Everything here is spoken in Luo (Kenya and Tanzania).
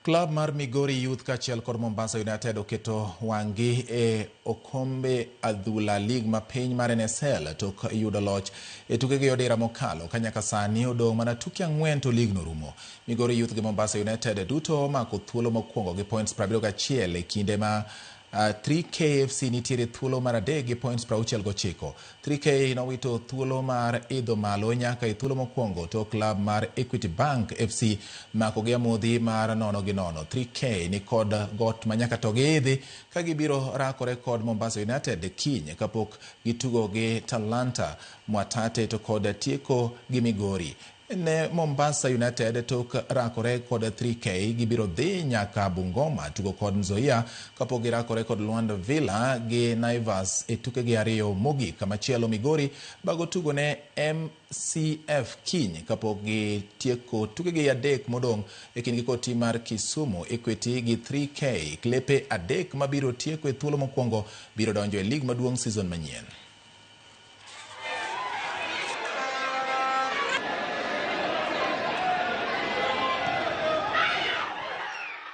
Club mar Migori Youth kachiel kod Mombasa United oketo wangi e okombe adhula League ma piny mar NSL tok yudo loch e tukegi odira mokalo ka nyaka sani odong' mana tuke 4 to lig no rumo. Migori Youth gi Mombasa United duto mako thuolo mokwongo gi points 71 e kinde ma 3K FC nitiere thuolo mar 3 gi points 69. 3K nowito thuolo mar idho malo nyaka e thuolo mokwongo to klab mar Equity Bank FC mako gi amodhi mar 0-0. 3K ni kod got manyaka to giidhi ka gibiro rakore kod Mombasa United kiny kapok gitugo gi Talanta Mwatate to kod tieko gi Migori. Ne Mombasa United tok rakore kod 3K gibiro dhi nyaka Bungoma tugo kod Nzoia kapok girakore kod Luanda Villa gi Naivas e tuke gi ariyo mogik. Kamachielo Migori bago tugo ne MCF kiny kapok gitieko tuke gi 3 modong' e kindgi kod tim mar Kisumu Equity gi 3K. Klepe 3 mabiro tieko e thuolo mokwongo biro donjo e lig maduong' season manyien.